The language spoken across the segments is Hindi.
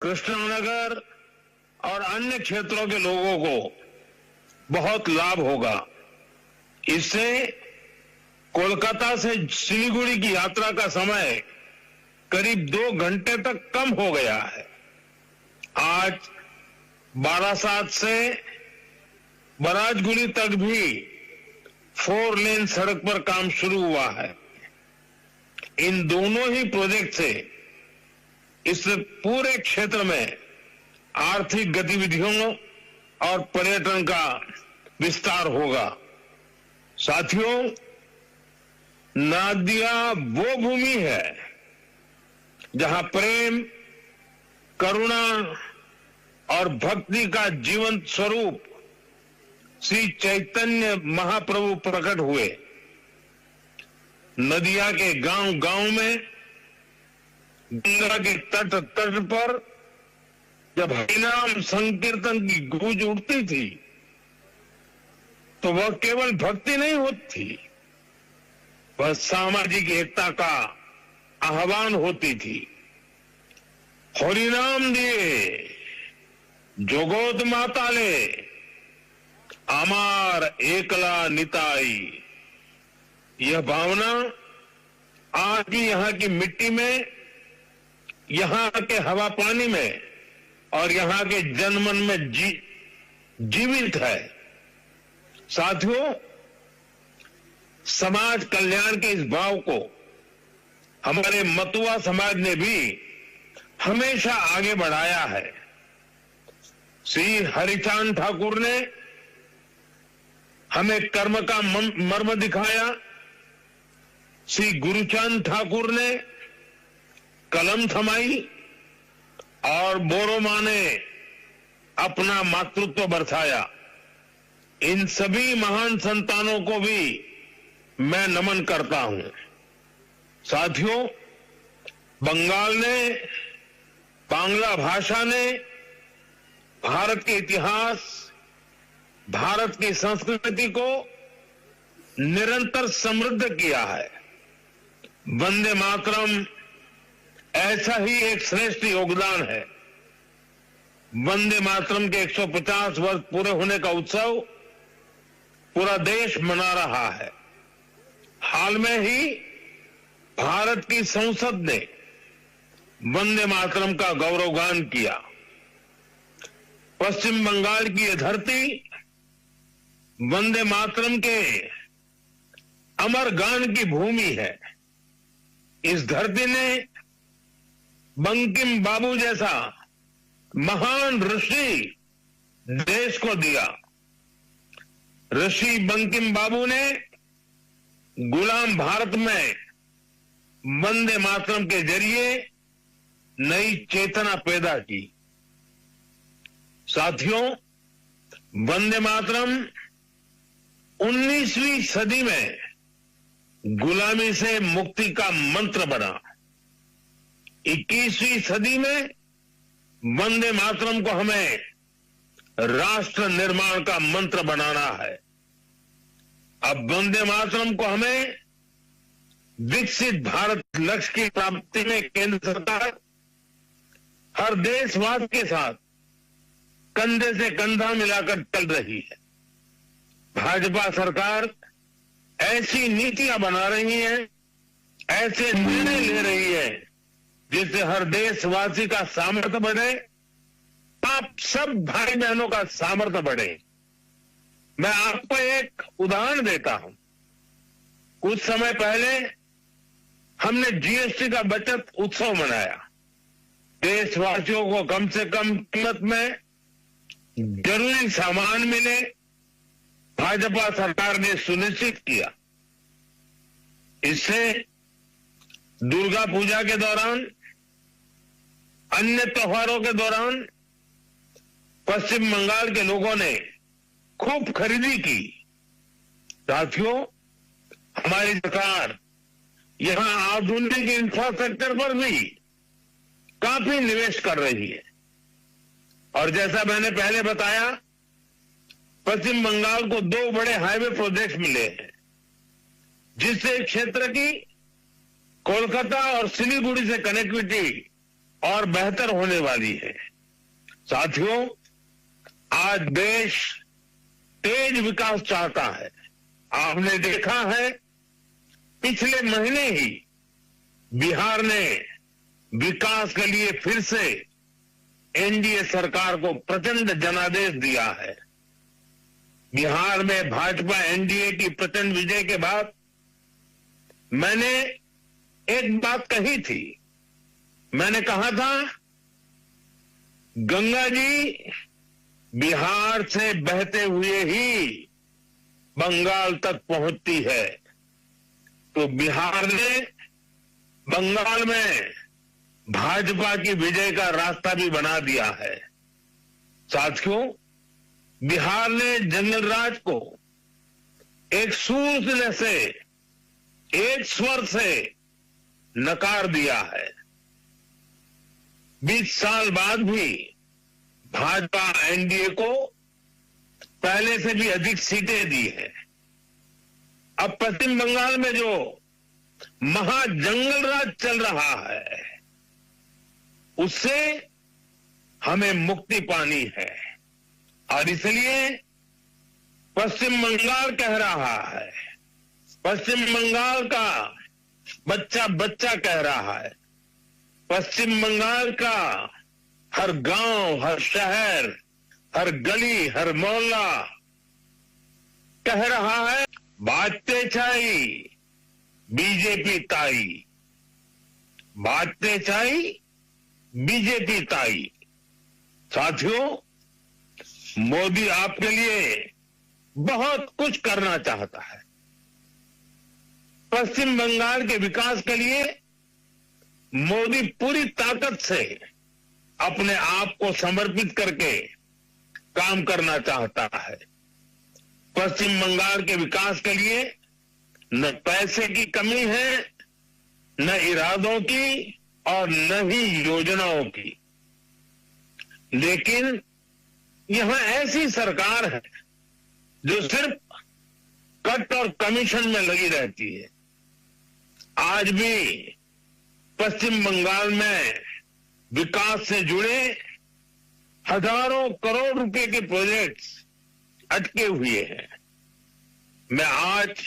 कृष्णनगर और अन्य क्षेत्रों के लोगों को बहुत लाभ होगा। इससे कोलकाता से सिलीगुड़ी की यात्रा का समय करीब 2 घंटे तक कम हो गया है। आज बारासात से बराजगुड़ी तक भी 4 लेन सड़क पर काम शुरू हुआ है। इन दोनों ही प्रोजेक्ट से इस पूरे क्षेत्र में आर्थिक गतिविधियों और पर्यटन का विस्तार होगा। साथियों, नदियां वो भूमि है जहां प्रेम, करुणा और भक्ति का जीवंत स्वरूप श्री चैतन्य महाप्रभु प्रकट हुए। नदिया के गांव-गांव में, गंगा के तट पर जब हरिनाम संकीर्तन की गूंज उठती थी तो वह केवल भक्ति नहीं होती थी, वह सामाजिक एकता का आह्वान होती थी। हरिनाम दिए जोगोद माताले, आमार एकला निताई। यह भावना आज भी यहाँ की मिट्टी में, यहाँ के हवा पानी में और यहाँ के जनमन में जीवित है। साथियों, समाज कल्याण के इस भाव को हमारे मतुआ समाज ने भी हमेशा आगे बढ़ाया है। श्री हरिचांद ठाकुर ने हमें कर्म का मर्म दिखाया, श्री गुरुचांद ठाकुर ने कलम थमाई और बोरोमा ने अपना मातृत्व बरसाया। इन सभी महान संतानों को भी मैं नमन करता हूं। साथियों, बंगाल ने, बांग्ला भाषा ने भारत के इतिहास, भारत की संस्कृति को निरंतर समृद्ध किया है। वंदे मातरम ऐसा ही एक श्रेष्ठ योगदान है। वंदे मातरम के 150 वर्ष पूरे होने का उत्सव पूरा देश मना रहा है। हाल में ही भारत की संसद ने वंदे मातरम का गौरवगान किया। पश्चिम बंगाल की यह धरती वंदे मातरम के अमर गान की भूमि है। इस धरती ने बंकिम बाबू जैसा महान ऋषि देश को दिया। ऋषि बंकिम बाबू ने गुलाम भारत में वंदे मातरम के जरिए नई चेतना पैदा की। साथियों, वंदे मातरम 19वीं सदी में गुलामी से मुक्ति का मंत्र बना। 21वीं सदी में वंदे मातरम को हमें राष्ट्र निर्माण का मंत्र बनाना है। अब वंदे मातरम को हमें विकसित भारत लक्ष्य की प्राप्ति में केंद्र सरकार हर देशवासी के साथ कंधे से कंधा मिलाकर चल रही है। भाजपा सरकार ऐसी नीतियां बना रही है, ऐसे निर्णय ले रही है जिससे हर देशवासी का सामर्थ्य बढ़े, आप सब भाई बहनों का सामर्थ्य बढ़े। मैं आपको एक उदाहरण देता हूं। कुछ समय पहले हमने जीएसटी का बचत उत्सव मनाया। देशवासियों को कम से कम कीमत में जरूरी सामान मिले, भाजपा सरकार ने सुनिश्चित किया। इससे दुर्गा पूजा के दौरान, अन्य त्योहारों के दौरान पश्चिम बंगाल के लोगों ने खूब खरीदी की। साथियों, हमारी सरकार यहां आधुनिक इंफ्रास्ट्रक्चर पर भी काफी निवेश कर रही है। और जैसा मैंने पहले बताया, पश्चिम बंगाल को 2 बड़े हाईवे प्रोजेक्ट मिले हैं, जिससे क्षेत्र की कोलकाता और सिलीगुड़ी से कनेक्टिविटी और बेहतर होने वाली है। साथियों, आज देश तेज विकास चाहता है। आपने देखा है, पिछले महीने ही बिहार ने विकास के लिए फिर से एनडीए सरकार को प्रचंड जनादेश दिया है। बिहार में भाजपा एनडीए की प्रचंड विजय के बाद मैंने एक बात कही थी। मैंने कहा था, गंगा जी बिहार से बहते हुए ही बंगाल तक पहुंचती है। तो बिहार ने बंगाल में भाजपा की विजय का रास्ता भी बना दिया है। साथियों, बिहार ने जनरल राज को एक सूत्र से, एक स्वर से नकार दिया है। 20 साल बाद भी भाजपा एनडीए को पहले से भी अधिक सीटें दी है। अब पश्चिम बंगाल में जो महाजंगल राज चल रहा है, उससे हमें मुक्ति पानी है। और इसलिए पश्चिम बंगाल कह रहा है, पश्चिम बंगाल का बच्चा बच्चा कह रहा है, पश्चिम बंगाल का हर गांव, हर शहर, हर गली, हर मोहल्ला कह रहा है, बाजते छाई बीजेपी ताई, बाजते छाई बीजेपी ताई। साथियों, मोदी आपके लिए बहुत कुछ करना चाहता है। पश्चिम बंगाल के विकास के लिए मोदी पूरी ताकत से अपने आप को समर्पित करके काम करना चाहता है। पश्चिम बंगाल के विकास के लिए न पैसे की कमी है, न इरादों की और न ही योजनाओं की। लेकिन यहां ऐसी सरकार है जो सिर्फ कट और कमीशन में लगी रहती है। आज भी पश्चिम बंगाल में विकास से जुड़े हजारों करोड़ रुपए के प्रोजेक्ट्स अटके हुए हैं। मैं आज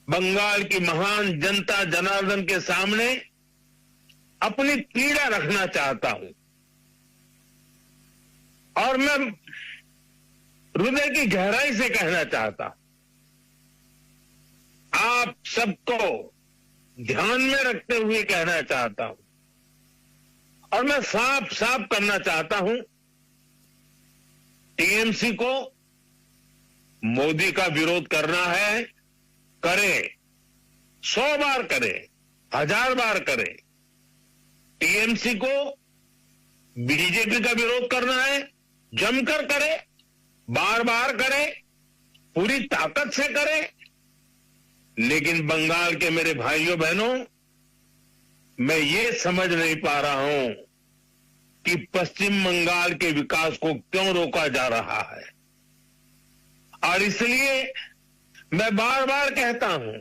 बंगाल की महान जनता जनार्दन के सामने अपनी पीड़ा रखना चाहता हूं और मैं हृदय की गहराई से कहना चाहता हूं, आप सबको ध्यान में रखते हुए कहना चाहता हूं और मैं साफ साफ करना चाहता हूं, टीएमसी को मोदी का विरोध करना है, करे, 100 बार करे, 1000 बार करे। टीएमसी को बीजेपी का विरोध करना है, जमकर करे, बार बार करे, पूरी ताकत से करे। लेकिन बंगाल के मेरे भाइयों बहनों, मैं ये समझ नहीं पा रहा हूं कि पश्चिम बंगाल के विकास को क्यों रोका जा रहा है। और इसलिए मैं बार बार कहता हूं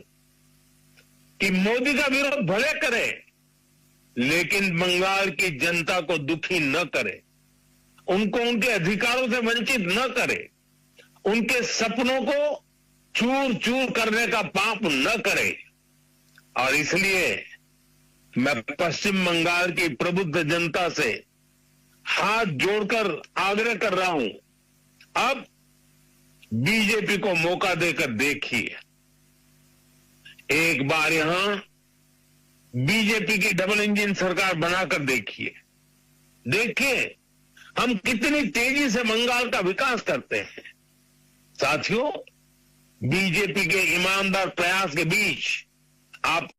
कि मोदी का विरोध भले करे, लेकिन बंगाल की जनता को दुखी न करे, उनको उनके अधिकारों से वंचित न करे, उनके सपनों को चूर चूर करने का पाप न करे। और इसलिए मैं पश्चिम बंगाल की प्रबुद्ध जनता से हाथ जोड़कर आग्रह कर रहा हूं, अब बीजेपी को मौका देकर देखिए। एक बार यहां बीजेपी की डबल इंजन सरकार बनाकर देखिए। देखिए हम कितनी तेजी से बंगाल का विकास करते हैं। साथियों, बीजेपी के ईमानदार प्रयास के बीच आप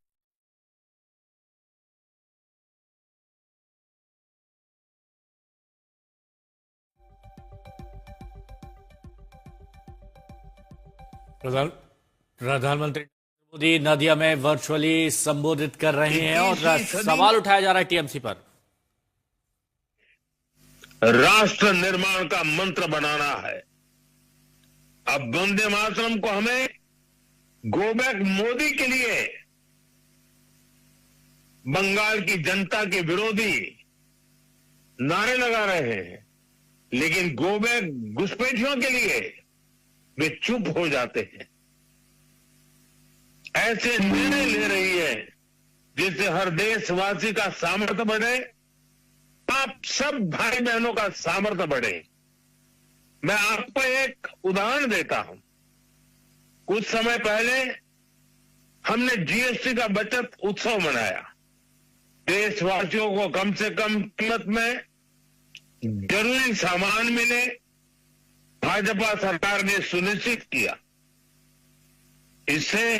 प्रधानमंत्री मोदी नदिया में वर्चुअली संबोधित कर रहे हैं और सवाल उठाया जा रहा है टीएमसी पर। राष्ट्र निर्माण का मंत्र बनाना है। अब वंदे मातरम को हमें गो बैक मोदी के लिए बंगाल की जनता के विरोधी नारे लगा रहे हैं, लेकिन गो बैक घुसपैठियों के लिए वे चुप हो जाते हैं। ऐसे निर्णय ले रही है जिससे हर देशवासी का सामर्थ्य बढ़े, आप सब भाई बहनों का सामर्थ्य बढ़े। मैं आपको एक उदाहरण देता हूं। कुछ समय पहले हमने जीएसटी का बचत उत्सव मनाया। देशवासियों को कम से कम कीमत में जरूरी सामान मिले, भाजपा सरकार ने सुनिश्चित किया। इससे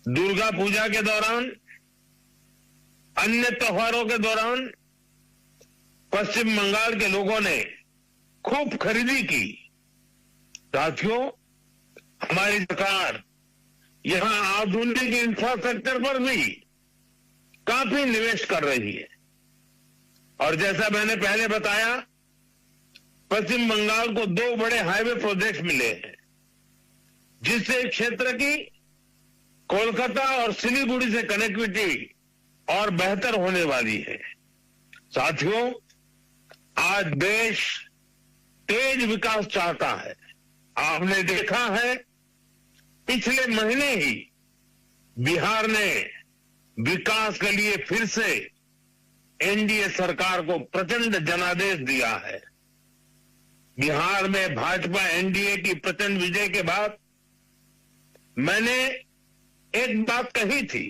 दुर्गा पूजा के दौरान, अन्य त्योहारों के दौरान पश्चिम बंगाल के लोगों ने खूब खरीदी की। साथियों, हमारी सरकार यहां आधुनिक इंफ्रास्ट्रक्चर पर भी काफी निवेश कर रही है। और जैसा मैंने पहले बताया, पश्चिम बंगाल को 2 बड़े हाईवे प्रोजेक्ट मिले हैं, जिससे क्षेत्र की कोलकाता और सिलीगुड़ी से कनेक्टिविटी और बेहतर होने वाली है। साथियों, आज देश तेज विकास चाहता है। आपने देखा है, पिछले महीने ही बिहार ने विकास के लिए फिर से एनडीए सरकार को प्रचंड जनादेश दिया है। बिहार में भाजपा एनडीए की प्रचंड विजय के बाद मैंने एक बात कही थी।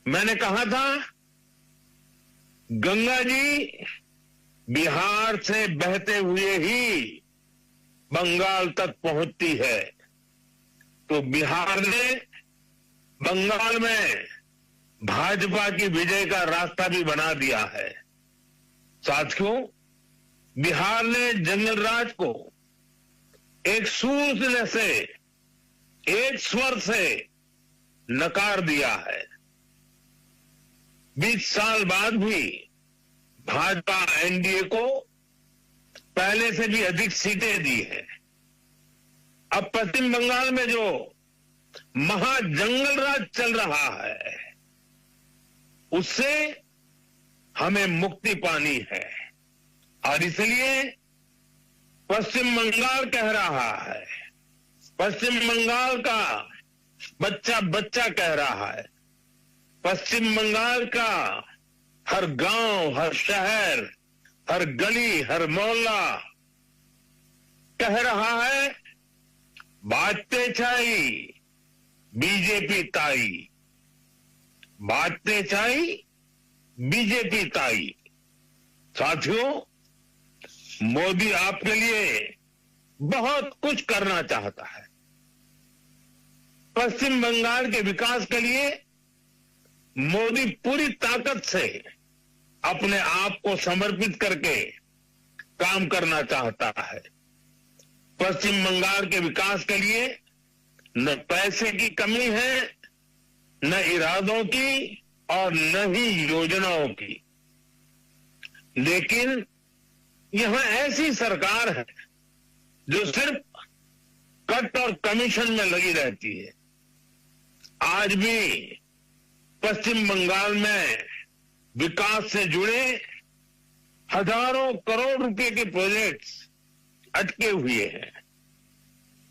मैंने कहा था, गंगा जी बिहार से बहते हुए ही बंगाल तक पहुंचती है। तो बिहार ने बंगाल में भाजपा की विजय का रास्ता भी बना दिया है। साथियों, बिहार ने जंगल राज को एक सूर से, एक स्वर से नकार दिया है। 20 साल बाद भी भाजपा एनडीए को पहले से भी अधिक सीटें दी है। अब पश्चिम बंगाल में जो महाजंगल राज चल रहा है, उससे हमें मुक्ति पानी है। और इसलिए पश्चिम बंगाल कह रहा है, पश्चिम बंगाल का बच्चा बच्चा कह रहा है, पश्चिम बंगाल का हर गांव, हर शहर, हर गली, हर मोहल्ला कह रहा है, बाजते छाई बीजेपी ताई, बाजते छाई बीजेपी ताई। साथियों, मोदी आपके लिए बहुत कुछ करना चाहता है। पश्चिम बंगाल के विकास के लिए मोदी पूरी ताकत से अपने आप को समर्पित करके काम करना चाहता है। पश्चिम बंगाल के विकास के लिए न पैसे की कमी है, न इरादों की और न ही योजनाओं की। लेकिन यहां ऐसी सरकार है जो सिर्फ कट और कमीशन में लगी रहती है। आज भी पश्चिम बंगाल में विकास से जुड़े हजारों करोड़ रुपए के प्रोजेक्ट्स अटके हुए हैं।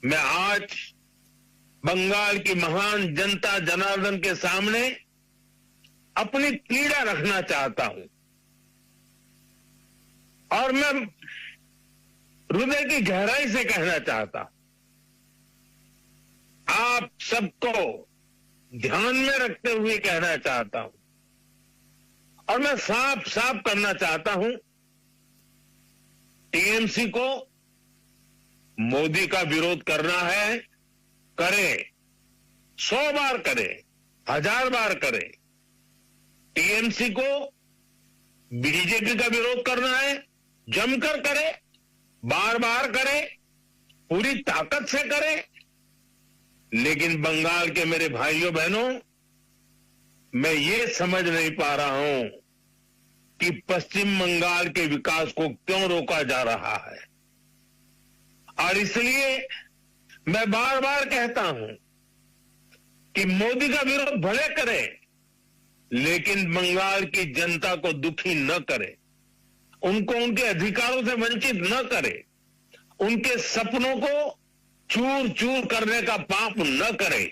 मैं आज बंगाल की महान जनता जनार्दन के सामने अपनी पीड़ा रखना चाहता हूं और मैं हृदय की गहराई से कहना चाहता हूं, आप सबको ध्यान में रखते हुए कहना चाहता हूं और मैं साफ साफ करना चाहता हूं, टीएमसी को मोदी का विरोध करना है, करे, 100 बार करे, 1000 बार करे। टीएमसी को बीजेपी का विरोध करना है, जमकर करे, बार बार करे, पूरी ताकत से करे। लेकिन बंगाल के मेरे भाइयों बहनों, मैं ये समझ नहीं पा रहा हूं कि पश्चिम बंगाल के विकास को क्यों रोका जा रहा है। और इसलिए मैं बार बार कहता हूं कि मोदी का विरोध भले करे, लेकिन बंगाल की जनता को दुखी न करे। उनको उनके अधिकारों से वंचित न करे, उनके सपनों को चूर चूर करने का पाप न करे।